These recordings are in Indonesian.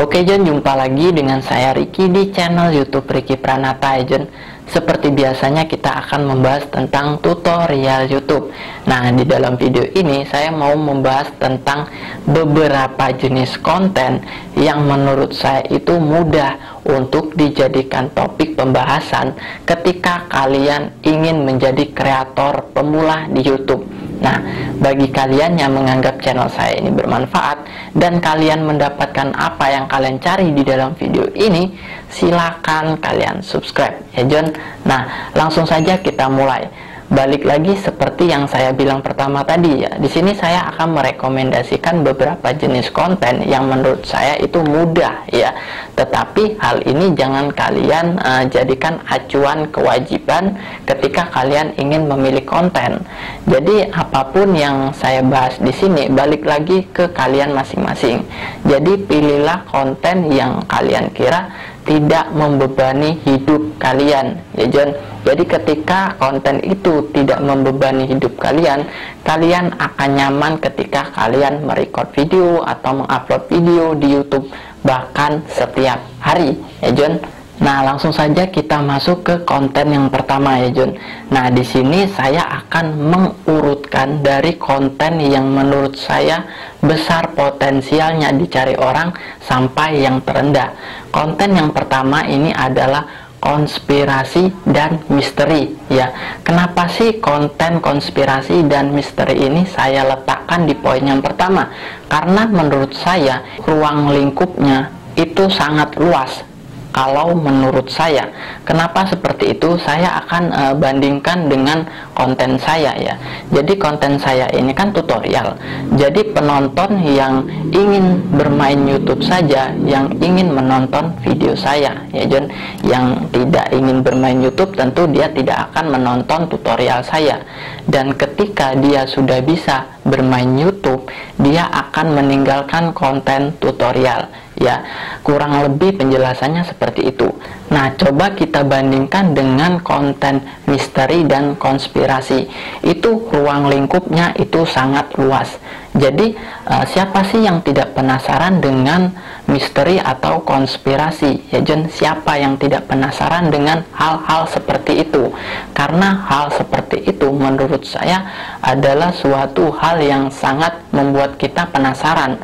Oke Jon, jumpa lagi dengan saya Ricky di channel YouTube Ricky Pranata ya Jon. Seperti biasanya kita akan membahas tentang tutorial YouTube. Nah, di dalam video ini saya mau membahas tentang beberapa jenis konten yang menurut saya itu mudah untuk dijadikan topik pembahasan ketika kalian ingin menjadi kreator pemula di YouTube. Nah, bagi kalian yang menganggap channel saya ini bermanfaat dan kalian mendapatkan apa yang kalian cari di dalam video ini, silakan kalian subscribe ya Jon. Nah, langsung saja kita mulai. Balik lagi seperti yang saya bilang pertama tadi ya. Di sini saya akan merekomendasikan beberapa jenis konten yang menurut saya itu mudah ya. Tetapi hal ini jangan kalian jadikan acuan kewajiban ketika kalian ingin memilih konten. Jadi apapun yang saya bahas di sini balik lagi ke kalian masing-masing. Jadi pilihlah konten yang kalian kira tidak membebani hidup kalian ya Jon. Jadi ketika konten itu tidak membebani hidup kalian, kalian akan nyaman ketika kalian merecord video atau mengupload video di YouTube bahkan setiap hari ya Jon. Nah, langsung saja kita masuk ke konten yang pertama ya Jon. Nah, di sini saya akan mengurutkan dari konten yang menurut saya besar potensialnya dicari orang sampai yang terendah. Konten yang pertama ini adalah konspirasi dan misteri ya. Kenapa sih konten konspirasi dan misteri ini saya letakkan di poin yang pertama? Karena menurut saya ruang lingkupnya itu sangat luas. Kalau menurut saya, kenapa seperti itu? Saya akan bandingkan dengan konten saya ya. Jadi konten saya ini kan tutorial. Jadi penonton yang ingin bermain YouTube saja, yang ingin menonton video saya ya Jon. Yang tidak ingin bermain YouTube tentu dia tidak akan menonton tutorial saya. Dan ketika dia sudah bisa bermain YouTube, dia akan meninggalkan konten tutorial ya. Kurang lebih penjelasannya seperti itu. Nah, coba kita bandingkan dengan konten misteri dan konspirasi. Itu ruang lingkupnya itu sangat luas. Jadi siapa sih yang tidak penasaran dengan misteri atau konspirasi ya Jon? Siapa yang tidak penasaran dengan hal-hal seperti itu? Karena hal seperti itu menurut saya adalah suatu hal yang sangat membuat kita penasaran.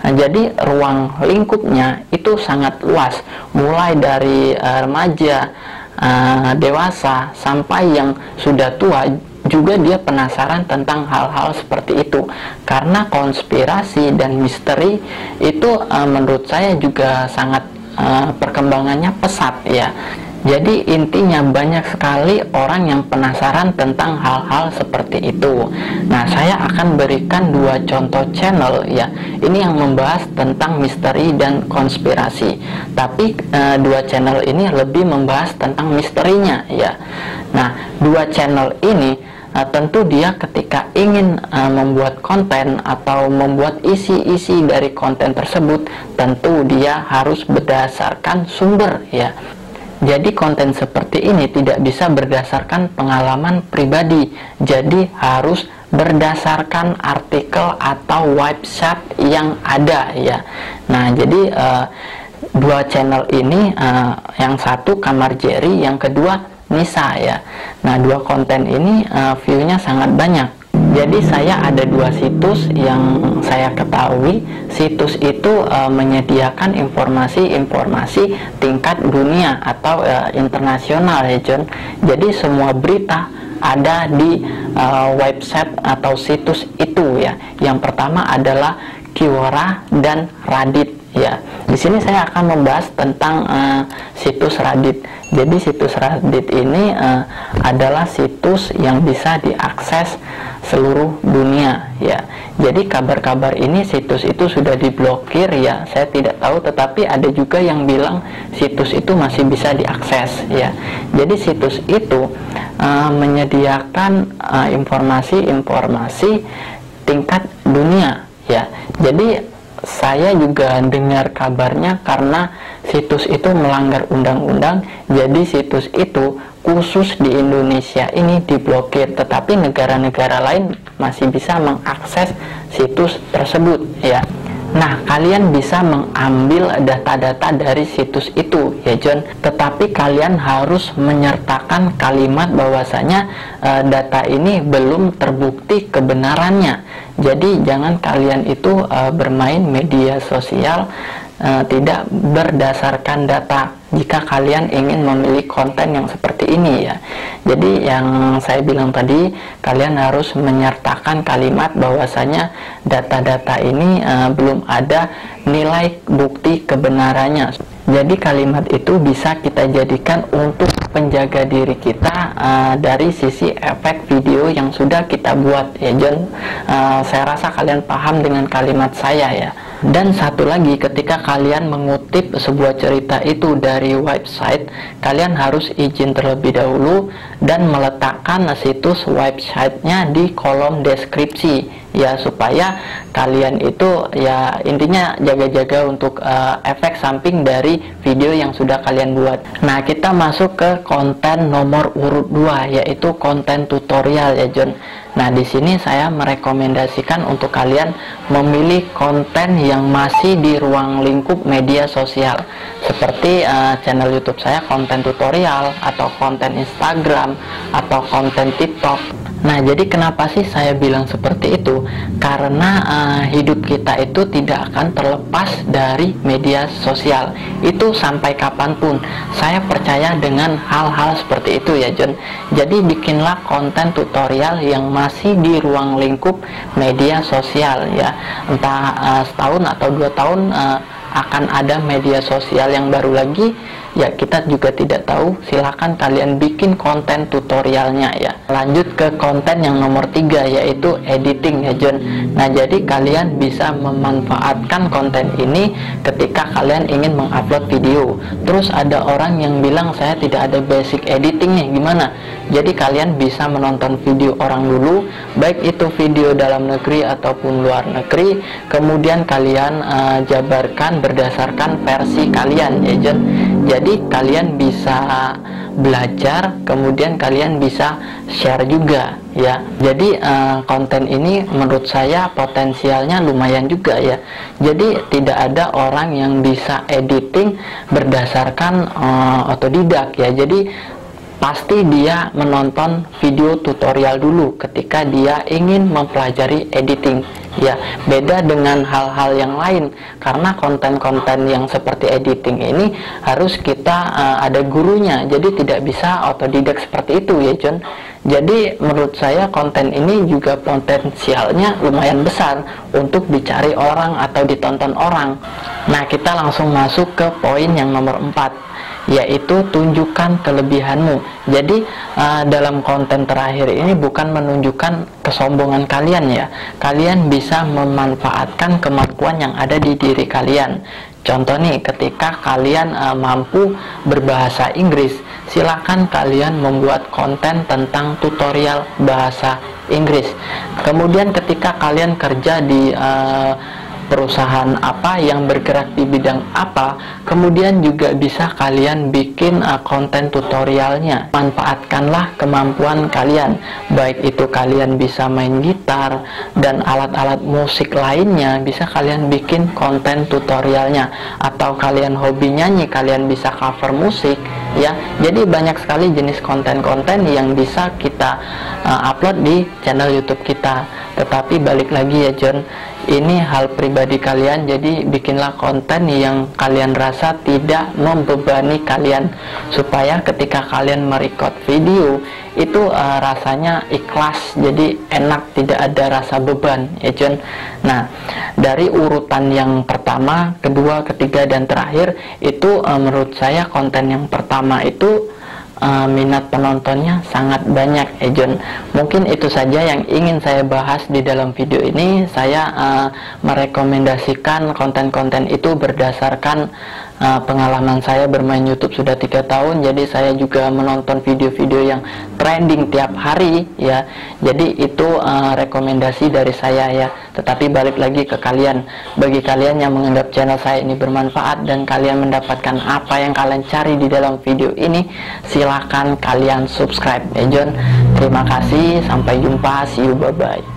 Nah, jadi ruang lingkupnya itu sangat luas, mulai dari remaja, dewasa, sampai yang sudah tua juga dia penasaran tentang hal-hal seperti itu. Karena konspirasi dan misteri itu menurut saya juga sangat perkembangannya pesat ya. Jadi intinya banyak sekali orang yang penasaran tentang hal-hal seperti itu. Nah, saya akan berikan dua contoh channel ya. Ini yang membahas tentang misteri dan konspirasi. Tapi dua channel ini lebih membahas tentang misterinya ya. Nah, dua channel ini tentu dia ketika ingin membuat konten atau membuat isi-isi dari konten tersebut, tentu dia harus berdasarkan sumber ya. Jadi konten seperti ini tidak bisa berdasarkan pengalaman pribadi. Jadi harus berdasarkan artikel atau website yang ada ya. Nah, jadi dua channel ini, yang satu Kamar Jerry, yang kedua Nisa ya. Nah, dua konten ini view-nya sangat banyak. Jadi saya ada dua situs yang saya ketahui. Situs itu menyediakan informasi-informasi tingkat dunia atau internasional ya Jon. Jadi semua berita ada di website atau situs itu ya. Yang pertama adalah Quora dan Reddit ya. Di sini saya akan membahas tentang situs Reddit. Jadi situs Reddit ini adalah situs yang bisa diakses seluruh dunia ya. Jadi kabar-kabar ini situs itu sudah diblokir ya. Saya tidak tahu, tetapi ada juga yang bilang situs itu masih bisa diakses ya. Jadi situs itu menyediakan informasi-informasi tingkat dunia ya. Jadi saya juga dengar kabarnya karena situs itu melanggar undang-undang. Jadi situs itu khusus di Indonesia ini diblokir, tetapi negara-negara lain masih bisa mengakses situs tersebut ya. Nah, kalian bisa mengambil data-data dari situs itu ya John, tetapi kalian harus menyertakan kalimat bahwasanya data ini belum terbukti kebenarannya. Jadi jangan kalian itu bermain media sosial tidak berdasarkan data jika kalian ingin memilih konten yang seperti ini ya. Jadi yang saya bilang tadi, kalian harus menyertakan kalimat bahwasanya data-data ini belum ada nilai bukti kebenarannya. Jadi kalimat itu bisa kita jadikan untuk penjaga diri kita dari sisi efek video yang sudah kita buat ya John. Saya rasa kalian paham dengan kalimat saya ya. Dan satu lagi, ketika kalian mengutip sebuah cerita itu dari website, kalian harus izin terlebih dahulu dan meletakkan situs websitenya di kolom deskripsi ya, supaya kalian itu ya intinya jaga-jaga untuk efek samping dari video yang sudah kalian buat. Nah, kita masuk ke konten nomor urut 2, yaitu konten tutorial ya John. Nah, di sini saya merekomendasikan untuk kalian memilih konten yang masih di ruang lingkup media sosial, seperti channel YouTube saya konten tutorial, atau konten Instagram, atau konten TikTok. Nah, jadi kenapa sih saya bilang seperti itu? Karena hidup kita itu tidak akan terlepas dari media sosial. Itu sampai kapanpun. Saya percaya dengan hal-hal seperti itu ya John. Jadi bikinlah konten tutorial yang masih di ruang lingkup media sosial ya. Entah setahun atau 2 tahun akan ada media sosial yang baru lagi ya, kita juga tidak tahu. Silahkan kalian bikin konten tutorialnya ya. Lanjut ke konten yang nomor 3, yaitu editing ya John. Nah, jadi kalian bisa memanfaatkan konten ini ketika kalian ingin mengupload video. Terus ada orang yang bilang saya tidak ada basic editing nih, gimana? Jadi kalian bisa menonton video orang dulu, baik itu video dalam negeri ataupun luar negeri, kemudian kalian jabarkan berdasarkan versi kalian ya John. Jadi kalian bisa belajar, kemudian kalian bisa share juga ya. Jadi konten ini menurut saya potensialnya lumayan juga ya. Jadi tidak ada orang yang bisa editing berdasarkan otodidak ya. Jadi pasti dia menonton video tutorial dulu ketika dia ingin mempelajari editing ya. Beda dengan hal-hal yang lain, karena konten-konten yang seperti editing ini harus kita ada gurunya, jadi tidak bisa otodidak seperti itu ya John. Jadi menurut saya konten ini juga potensialnya lumayan besar untuk dicari orang atau ditonton orang. Nah, kita langsung masuk ke poin yang nomor 4, yaitu tunjukkan kelebihanmu. Jadi dalam konten terakhir ini bukan menunjukkan kesombongan kalian ya. Kalian bisa memanfaatkan kemampuan yang ada di diri kalian. Contoh nih, ketika kalian mampu berbahasa Inggris, silakan kalian membuat konten tentang tutorial bahasa Inggris. Kemudian ketika kalian kerja di perusahaan apa yang bergerak di bidang apa, kemudian juga bisa kalian bikin konten tutorialnya. Manfaatkanlah kemampuan kalian, baik itu kalian bisa main gitar dan alat-alat musik lainnya, bisa kalian bikin konten tutorialnya. Atau kalian hobi nyanyi, kalian bisa cover musik ya. Jadi banyak sekali jenis konten-konten yang bisa kita upload di channel YouTube kita. Tetapi balik lagi ya John, ini hal pribadi kalian, jadi bikinlah konten yang kalian rasa tidak membebani kalian, supaya ketika kalian merecord video itu rasanya ikhlas, jadi enak, tidak ada rasa beban ya John. Nah, dari urutan yang pertama, kedua, ketiga, dan terakhir itu menurut saya konten yang pertama itu minat penontonnya sangat banyak ya John. Mungkin itu saja yang ingin saya bahas di dalam video ini. Saya merekomendasikan konten-konten itu berdasarkan pengalaman saya bermain YouTube sudah 3 tahun. Jadi saya juga menonton video-video yang trending tiap hari ya. Jadi itu rekomendasi dari saya ya. Tetapi balik lagi ke kalian. Bagi kalian yang menganggap channel saya ini bermanfaat dan kalian mendapatkan apa yang kalian cari di dalam video ini, silahkan kalian subscribe ya John. Terima kasih, sampai jumpa, see you, bye bye.